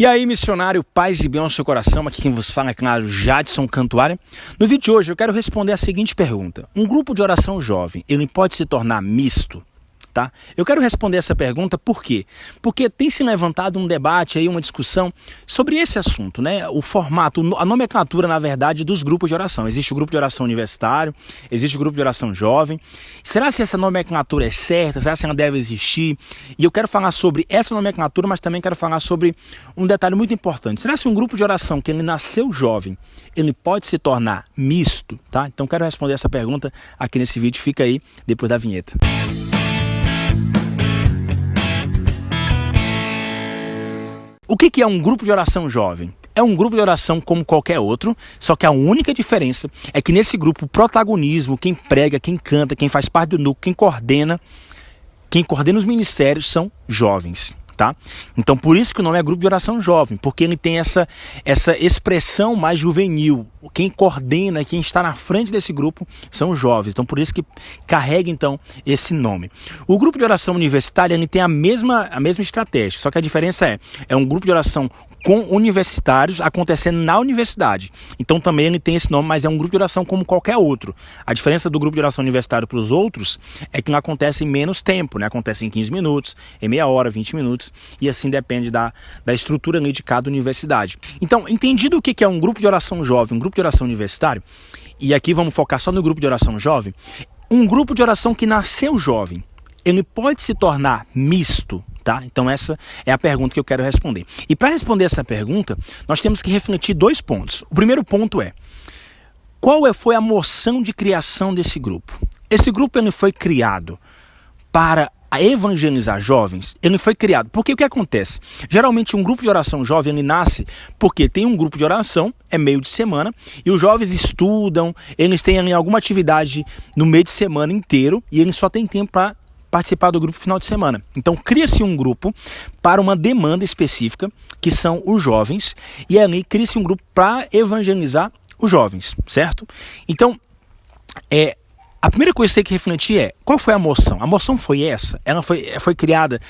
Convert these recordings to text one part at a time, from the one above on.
E aí, missionário, paz e bem ao seu coração, aqui quem vos fala é, claro, Jadson Cantuária. No vídeo de hoje eu quero responder a seguinte pergunta: um grupo de oração jovem, ele pode se tornar misto? Tá? Eu quero responder essa pergunta por quê? Porque tem se levantado um debate, aí, uma discussão sobre esse assunto, né? O formato, a nomenclatura, na verdade, dos grupos de oração. Existe o grupo de oração universitário, existe o grupo de oração jovem. Será se essa nomenclatura é certa? Será se ela deve existir? E eu quero falar sobre essa nomenclatura, mas também quero falar sobre um detalhe muito importante. Será se um grupo de oração que ele nasceu jovem, ele pode se tornar misto? Tá? Então quero responder essa pergunta aqui nesse vídeo. Fica aí depois da vinheta. O que é um grupo de oração jovem? É um grupo de oração como qualquer outro, só que a única diferença é que nesse grupo o protagonismo, quem prega, quem canta, quem faz parte do núcleo, quem coordena os ministérios são jovens. Tá? Então por isso que o nome é grupo de oração jovem, porque ele tem essa expressão mais juvenil. Quem coordena, quem está na frente desse grupo são jovens, então por isso que carrega então esse nome. O grupo de oração universitário ele tem a mesma estratégia, só que a diferença é um grupo de oração com universitários acontecendo na universidade. Então também ele tem esse nome, mas é um grupo de oração como qualquer outro. A diferença do grupo de oração universitário para os outros é que não acontece em menos tempo, né? Acontece em 15 minutos, em meia hora, 20 minutos, e assim depende da estrutura ali de cada universidade. Então, entendido o que é um grupo de oração jovem, um grupo de oração universitário, e aqui vamos focar só no grupo de oração jovem, um grupo de oração que nasceu jovem, ele pode se tornar misto? Tá? Então essa é a pergunta que eu quero responder. E para responder essa pergunta, nós temos que refletir dois pontos. O primeiro ponto é: qual foi a moção de criação desse grupo? Esse grupo ele foi criado para evangelizar jovens? Ele foi criado porque o que acontece? Geralmente um grupo de oração jovem ele nasce porque tem um grupo de oração, é meio de semana, e os jovens estudam, eles têm ali alguma atividade no meio de semana inteiro e eles só têm tempo para participar do grupo final de semana. Então cria-se um grupo para uma demanda específica, que são os jovens, e ali cria-se um grupo para evangelizar os jovens, certo? Então, a primeira coisa que você tem que refletir é: qual foi a moção? A moção foi essa? Ela foi criada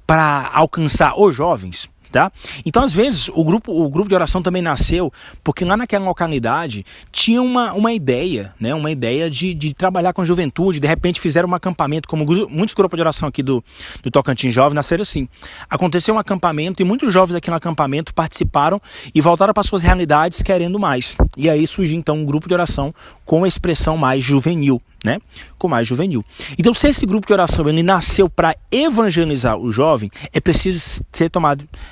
para alcançar os jovens? Tá? Então, às vezes, o grupo de oração também nasceu porque lá naquela localidade tinha uma ideia, né? Uma ideia de trabalhar com a juventude. De repente fizeram um acampamento, como muitos grupos de oração aqui do Tocantins Jovem nasceram assim. Aconteceu um acampamento e muitos jovens aqui no acampamento participaram e voltaram para suas realidades querendo mais. E aí surgiu então um grupo de oração com a expressão mais juvenil, né? Com mais juvenil. Então, se esse grupo de oração ele nasceu para evangelizar o jovem, é preciso ser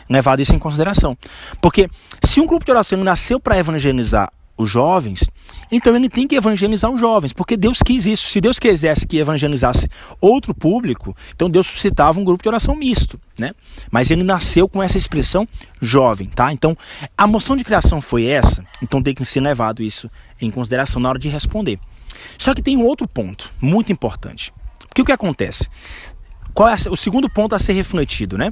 levado isso em consideração. Porque se um grupo de oração ele nasceu para evangelizar os jovens, então ele tem que evangelizar os jovens, porque Deus quis isso. Se Deus quisesse que evangelizasse outro público, então Deus suscitava um grupo de oração misto, né? Mas ele nasceu com essa expressão jovem, tá? Então, a moção de criação foi essa, então tem que ser levado isso em consideração na hora de responder. Só que tem um outro ponto muito importante. Porque o que acontece? Qual é o segundo ponto a ser refletido, né?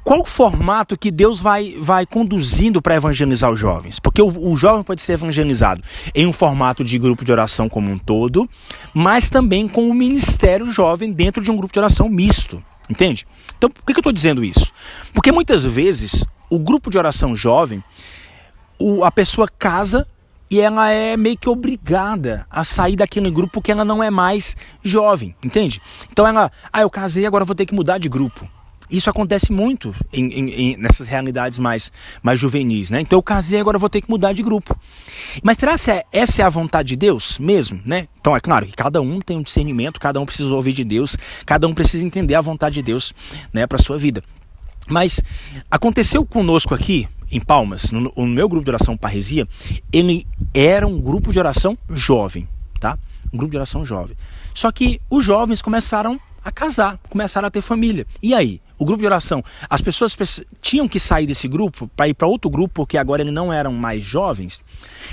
Qual o formato que Deus vai conduzindo para evangelizar os jovens? Porque o jovem pode ser evangelizado em um formato de grupo de oração como um todo, mas também com o ministério jovem dentro de um grupo de oração misto. Entende? Então, por que eu estou dizendo isso? Porque muitas vezes o grupo de oração jovem, a pessoa casa e ela é meio que obrigada a sair daquele grupo porque ela não é mais jovem, entende? Então eu casei, agora vou ter que mudar de grupo. Isso acontece muito nessas realidades mais juvenis, né? Então eu casei, agora vou ter que mudar de grupo. Mas será que essa é a vontade de Deus mesmo, né? Então é claro que cada um tem um discernimento, cada um precisa ouvir de Deus, cada um precisa entender a vontade de Deus, né, para a sua vida. Mas aconteceu conosco aqui em Palmas, no meu grupo de oração Parresia, ele era um grupo de oração jovem, tá? Um grupo de oração jovem. Só que os jovens começaram a casar, começaram a ter família. E aí? O grupo de oração, as pessoas tinham que sair desse grupo para ir para outro grupo, porque agora eles não eram mais jovens.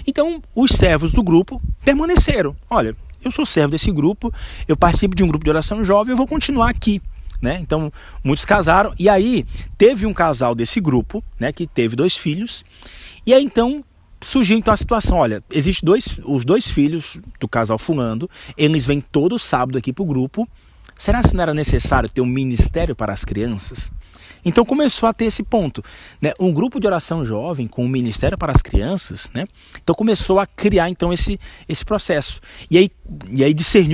Então, os servos do grupo permaneceram. Olha, eu sou servo desse grupo, eu participo de um grupo de oração jovem, eu vou continuar aqui. Né? Então, muitos casaram. E aí, teve um casal desse grupo, né, que teve 2 filhos. E aí, então, surgiu então a situação. Olha, existem os 2 filhos do casal fulano. Eles vêm todo sábado aqui para o grupo. Será que não era necessário ter um ministério para as crianças? Então começou a ter esse ponto, né? Um grupo de oração jovem com o Ministério para as Crianças, né? Então começou a criar então esse processo. E aí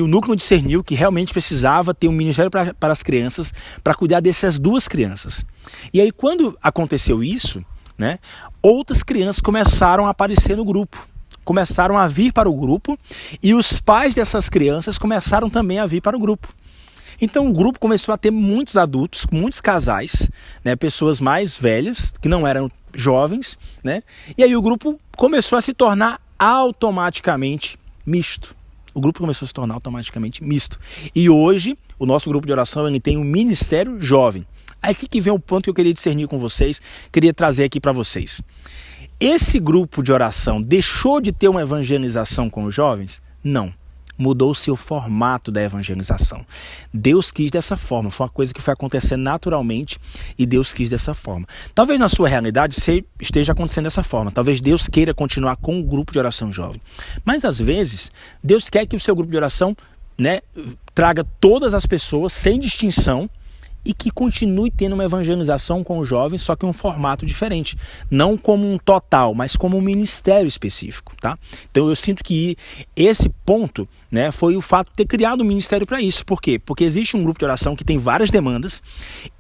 o núcleo discerniu que realmente precisava ter um Ministério para as Crianças para cuidar dessas duas crianças. E aí quando aconteceu isso, né? Outras crianças começaram a aparecer no grupo. Começaram a vir para o grupo e os pais dessas crianças começaram também a vir para o grupo. Então o grupo começou a ter muitos adultos, muitos casais, né, pessoas mais velhas, que não eram jovens, né? E aí o grupo começou a se tornar automaticamente misto. O grupo começou a se tornar automaticamente misto. E hoje o nosso grupo de oração ele tem um ministério jovem. Aí aqui que vem o ponto que eu queria discernir com vocês, queria trazer aqui para vocês. Esse grupo de oração deixou de ter uma evangelização com os jovens? Não. Mudou-se o formato da evangelização. Deus quis dessa forma, foi uma coisa que foi acontecendo naturalmente e Deus quis dessa forma. Talvez na sua realidade esteja acontecendo dessa forma, talvez Deus queira continuar com o grupo de oração jovem. Mas às vezes, Deus quer que o seu grupo de oração, né, traga todas as pessoas sem distinção e que continue tendo uma evangelização com os jovens, só que um formato diferente. Não como um total, mas como um ministério específico, tá? Então eu sinto que esse ponto, né, foi o fato de ter criado um ministério para isso. Por quê? Porque existe um grupo de oração que tem várias demandas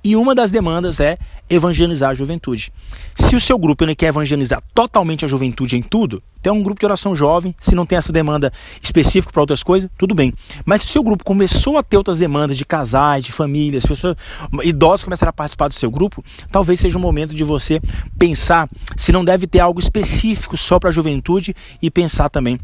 e uma das demandas é evangelizar a juventude. Se o seu grupo ele quer evangelizar totalmente a juventude em tudo, tem um grupo de oração jovem, se não tem essa demanda específica para outras coisas, tudo bem. Mas se o seu grupo começou a ter outras demandas de casais, de famílias, pessoas, idosos começaram a participar do seu grupo, talvez seja o momento de você pensar se não deve ter algo específico só para a juventude e pensar também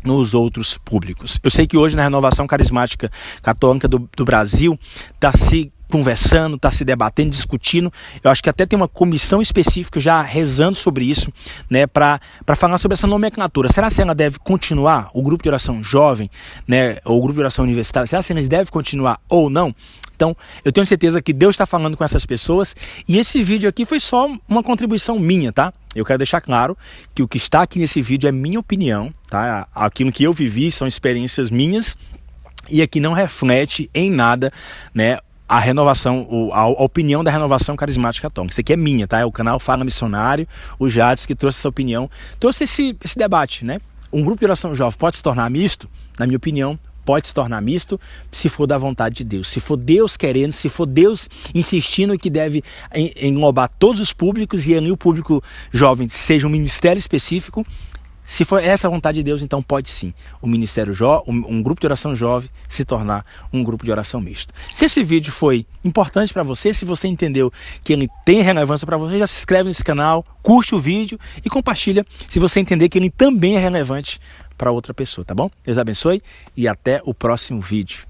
nos outros públicos. Eu sei que hoje na Renovação Carismática Católica do Brasil está se conversando, está se debatendo, discutindo. Eu acho que até tem uma comissão específica já rezando sobre isso, né, para falar sobre essa nomenclatura. Será que ela deve continuar, o grupo de oração jovem, né, ou o grupo de oração universitária, será que eles devem continuar ou não? Então, eu tenho certeza que Deus está falando com essas pessoas e esse vídeo aqui foi só uma contribuição minha, tá? Eu quero deixar claro que o que está aqui nesse vídeo é minha opinião, tá? Aquilo que eu vivi são experiências minhas e aqui não reflete em nada, né, a renovação, a opinião da Renovação Carismática Católica. Isso aqui é minha, tá? É o canal Fala Missionário, o Jades que trouxe essa opinião, trouxe esse debate, né? Um grupo de oração jovem pode se tornar misto? Na minha opinião, pode se tornar misto se for da vontade de Deus. Se for Deus querendo, se for Deus insistindo que deve englobar todos os públicos e ali o público jovem seja um ministério específico, se for essa a vontade de Deus, então pode sim o ministério um grupo de oração jovem se tornar um grupo de oração misto. Se esse vídeo foi importante para você, se você entendeu que ele tem relevância para você, já se inscreve nesse canal, curte o vídeo e compartilha se você entender que ele também é relevante para outra pessoa, tá bom? Deus abençoe e até o próximo vídeo.